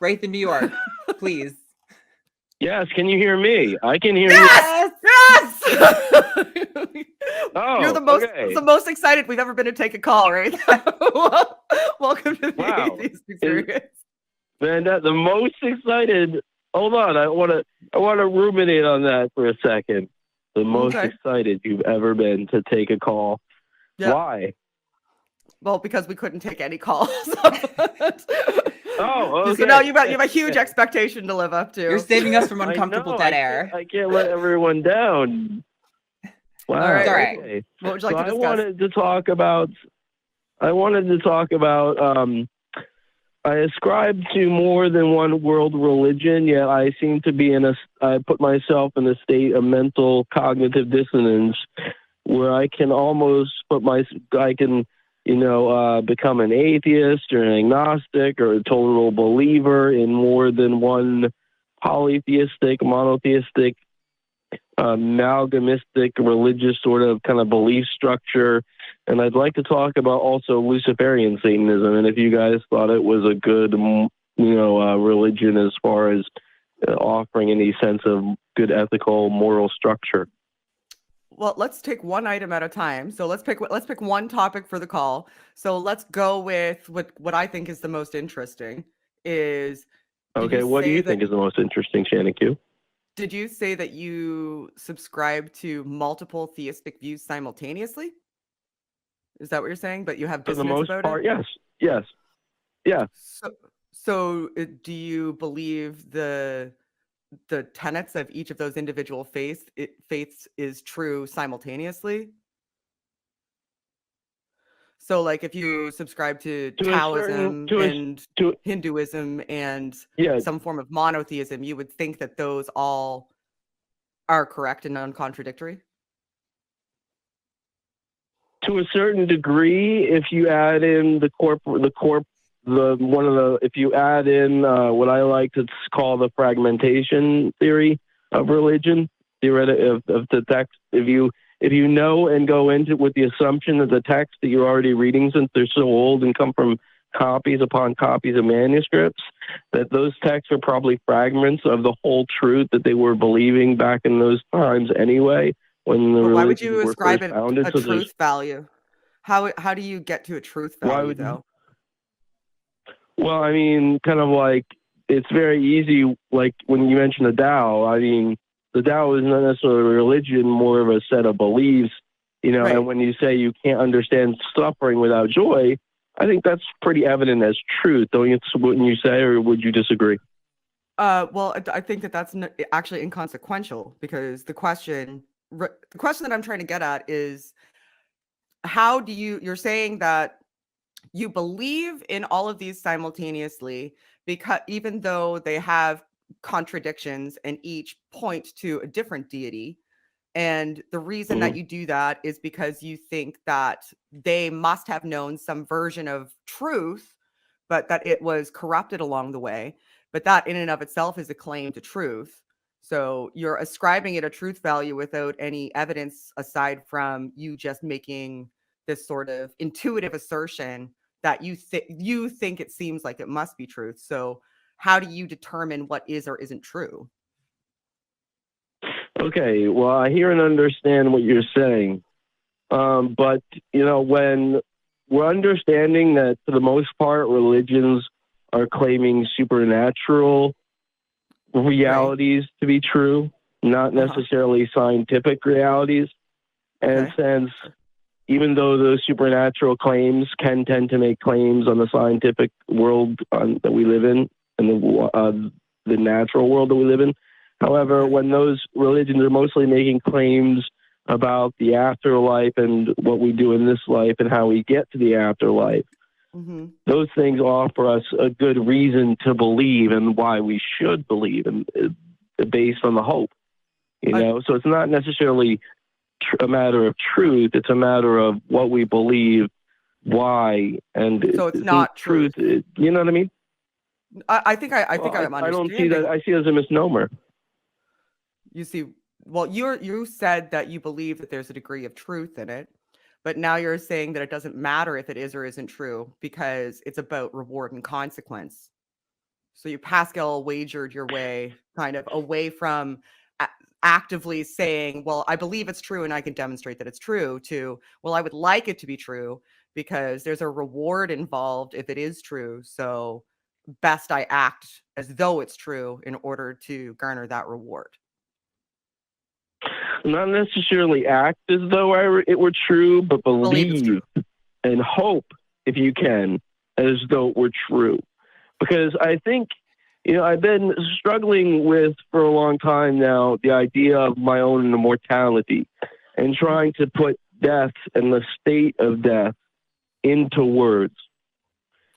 Wraith in New York, please. Yes, can you hear me? I can hear Yes! Oh, You're the most excited we've ever been to take a call, right? Welcome to the Atheist Experience. Man, the most excited. Hold on, I want to ruminate on that for a second. The most excited you've ever been to take a call. Yep. Why? Well, because we couldn't take any calls. Oh, okay. So now you have a huge expectation to live up to. You're saving us from uncomfortable dead air. I can't let everyone down. Wow. All right. Okay. What would you like to discuss? I wanted to talk about. I ascribe to more than one world religion, yet I seem to be I put myself in a state of mental cognitive dissonance where I can almost become an atheist or an agnostic or a total believer in more than one polytheistic, monotheistic, amalgamistic religious sort of kind of belief structure. And I'd like to talk about also Luciferian Satanism, and if you guys thought it was a good, religion as far as offering any sense of good ethical, moral structure. Well, let's take one item at a time. So let's pick one topic for the call. So let's go with what I think is the most interesting. Okay, what do you think is the most interesting, Shannon Q? Did you say that you subscribe to multiple theistic views simultaneously? Is that what you're saying? But you have dissonance about it? For the most part, yes. So do you believe the tenets of each of those individual faiths is true simultaneously? So, like, if you subscribe to Taoism and Hinduism and some form of monotheism, you would think that those all are correct and non-contradictory? To a certain degree, if you add in if you add in what I like to call the fragmentation theory of religion, of the text, if you know and go into it with the assumption that the text that you're already reading, since they're so old and come from copies upon copies of manuscripts, that those texts are probably fragments of the whole truth that they were believing back in those times anyway. Why would you ascribe it a truth value? How do you get to a truth value, though? Well, I mean, kind of like, it's very easy, like when you mention the Tao, I mean, the Tao is not necessarily a religion, more of a set of beliefs, right. And when you say you can't understand suffering without joy, I think that's pretty evident as truth, wouldn't you say, or would you disagree? Well, I think that's actually inconsequential, because the question that I'm trying to get at is, you're saying that you believe in all of these simultaneously, because even though they have contradictions and each point to a different deity, and the reason that you do that is because you think that they must have known some version of truth, but that it was corrupted along the way. But that in and of itself is a claim to truth. So you're ascribing it a truth value without any evidence aside from you just making this sort of intuitive assertion that you think it seems like it must be truth. So how do you determine what is or isn't true? Okay, well, I hear and understand what you're saying. But, when we're understanding that for the most part, religions are claiming supernatural realities to be true, not necessarily scientific realities. And since even though those supernatural claims can tend to make claims on the scientific world that we live in, and the natural world that we live in, however, when those religions are mostly making claims about the afterlife and what we do in this life and how we get to the afterlife, those things offer us a good reason to believe and why we should believe, and based on the hope. So it's not necessarily a matter of truth; it's a matter of what we believe, why, and so it's not truth. You know what I mean? I think I'm understanding. I don't see that. I see it as a misnomer. You see, well, you said that you believe that there's a degree of truth in it, but now you're saying that it doesn't matter if it is or isn't true because it's about reward and consequence. So you Pascal wagered your way kind of away from actively saying, well, I believe it's true and I can demonstrate that it's true, to, well, I would like it to be true because there's a reward involved if it is true. So best I act as though it's true in order to garner that reward. Not necessarily act as though it were true, but believe and hope, if you can, as though it were true. Because I think, I've been struggling with for a long time now the idea of my own immortality and trying to put death and the state of death into words.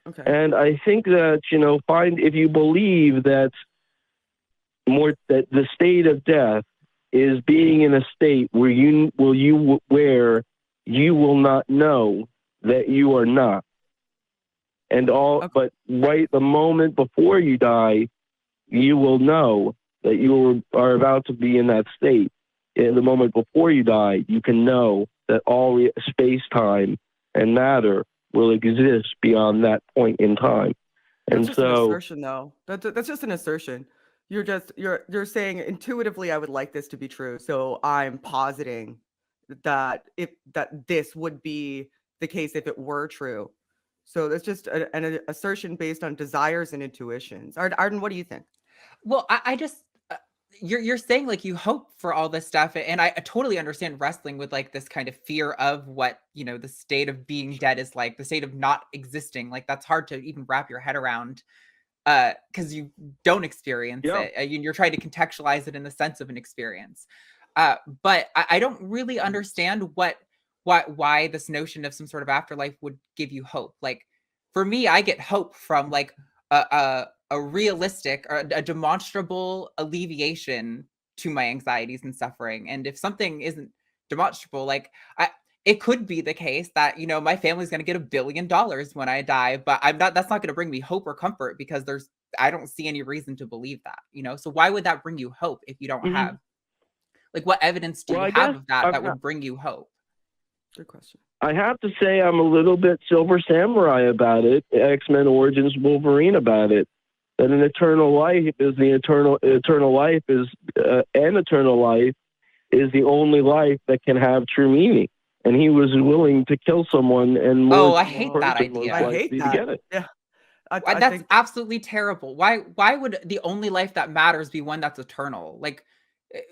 Okay. And I think that, if you believe that that the state of death is being in a state where you will not know that you are not. And but right the moment before you die, you will know that you are about to be in that state. In the moment before you die, you can know that all space, time, and matter will exist beyond that point in time. That's just an assertion, though. That's just an assertion. You're saying intuitively, I would like this to be true, so I'm positing that this would be the case if it were true. So that's just an assertion based on desires and intuitions. Arden, what do you think? Well, I just you're saying like you hope for all this stuff, and I totally understand wrestling with like this kind of fear of what the state of being dead is like, the state of not existing. Like that's hard to even wrap your head around because you don't experience it. You're trying to contextualize it in the sense of an experience. But I don't really understand why this notion of some sort of afterlife would give you hope. Like for me, I get hope from like a realistic or a demonstrable alleviation to my anxieties and suffering. And if something isn't demonstrable, like it could be the case that, my family's going to get $1 billion when I die, but that's not going to bring me hope or comfort because I don't see any reason to believe that, so why would that bring you hope if you don't have, like, what evidence do you have of that would bring you hope? Good question. I have to say I'm a little bit Silver Samurai about it, X-Men Origins Wolverine about it, that an eternal life is the eternal life is an eternal life is the only life that can have true meaning. And he was willing to kill someone and I hate that idea. I hate that. To get it. Yeah. That's think absolutely terrible. Why would the only life that matters be one that's eternal? Like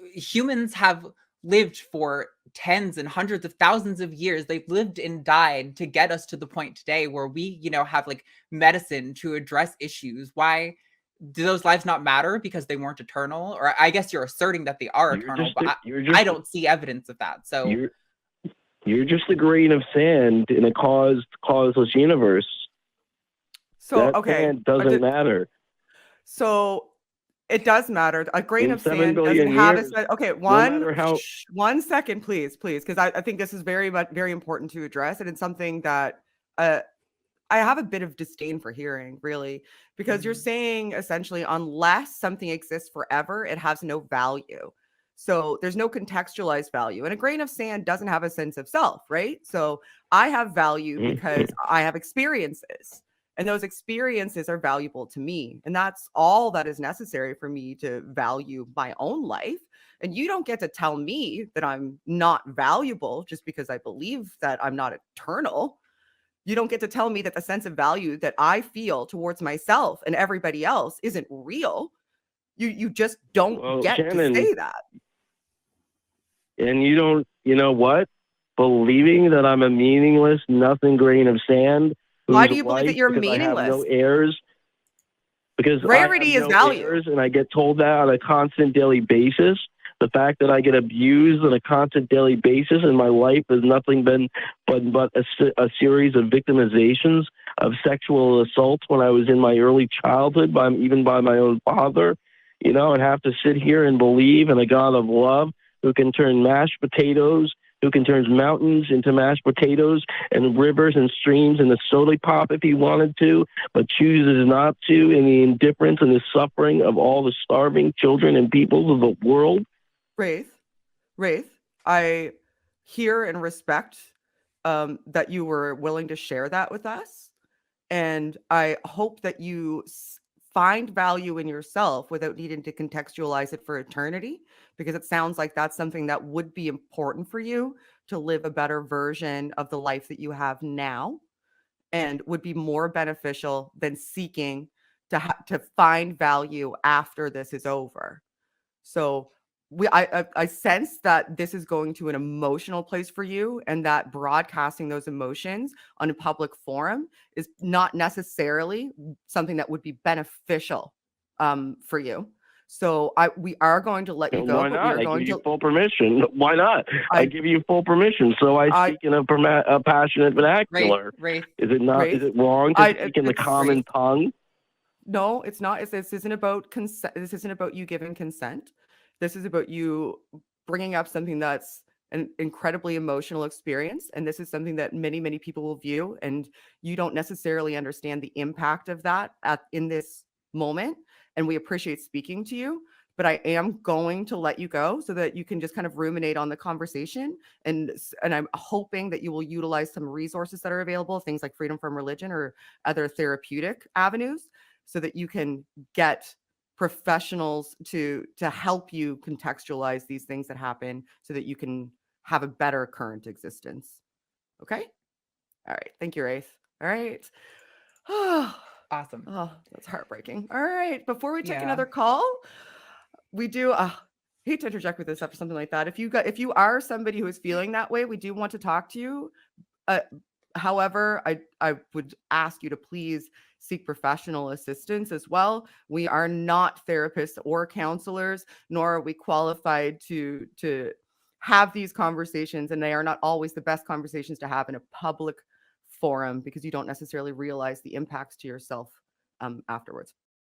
humans have lived for tens and hundreds of thousands of years. They've lived and died to get us to the point today where we, have like medicine to address issues. Why do those lives not matter? Because they weren't eternal? Or I guess you're asserting that they are eternal, but I don't see evidence of that. So you're just a grain of sand in a causeless universe. So that sand doesn't matter. So it does matter. A grain of sand doesn't have a okay. One second, please, because I think this is very important to address, and it's something that I have a bit of disdain for hearing, really, because you're saying essentially, unless something exists forever, it has no value. So there's no contextualized value, and a grain of sand doesn't have a sense of self, right? So I have value because I have experiences. And those experiences are valuable to me. And that's all that is necessary for me to value my own life. And you don't get to tell me that I'm not valuable just because I believe that I'm not eternal. You don't get to tell me that the sense of value that I feel towards myself and everybody else isn't real. You just don't get Shannon, to say that. And you don't, what? Believing that I'm a meaningless, nothing grain of sand. Why do you believe that you're meaningless? I have no heirs. Because rarity is value. And I get told that on a constant daily basis. The fact that I get abused on a constant daily basis and my life has nothing been but a series of victimizations of sexual assaults when I was in my early childhood, even by my own father, and have to sit here and believe in a God of love who can turn mashed potatoes, who can turn mountains into mashed potatoes and rivers and streams into soda pop if he wanted to, but chooses not to in the indifference and the suffering of all the starving children and peoples of the world. Wraith, I hear and respect that you were willing to share that with us. And I hope that you find value in yourself without needing to contextualize it for eternity, because it sounds like that's something that would be important for you to live a better version of the life that you have now, and would be more beneficial than seeking to find value after this is over. So I sense that this is going to an emotional place for you, and that broadcasting those emotions on a public forum is not necessarily something that would be beneficial for you. So we are going to let you go. Why but not? we are I going give you to full permission. Why not? I give you full permission. So I speak in a passionate vernacular. Wraith. Is it not? Wraith, Is it wrong to speak in the common tongue? No, it's not. This isn't about consent. This isn't about you giving consent. This is about you bringing up something that's an incredibly emotional experience. And this is something that many, many people will view. And you don't necessarily understand the impact of that in this moment. And we appreciate speaking to you. But I am going to let you go so that you can just kind of ruminate on the conversation. And I'm hoping that you will utilize some resources that are available, things like freedom from religion or other therapeutic avenues, so that you can get professionals to help you contextualize these things that happen so that you can have a better current existence. Okay? All right. Thank you, Wraith. All right. Awesome. Oh, that's heartbreaking. All right. Before we take Yeah. another call, we do hate to interject with this after something like that. If you are somebody who is feeling that way, we do want to talk to you. However, I would ask you to please seek professional assistance as well. We are not therapists or counselors, nor are we qualified to have these conversations, and they are not always the best conversations to have in a public forum, because you don't necessarily realize the impacts to yourself afterwards.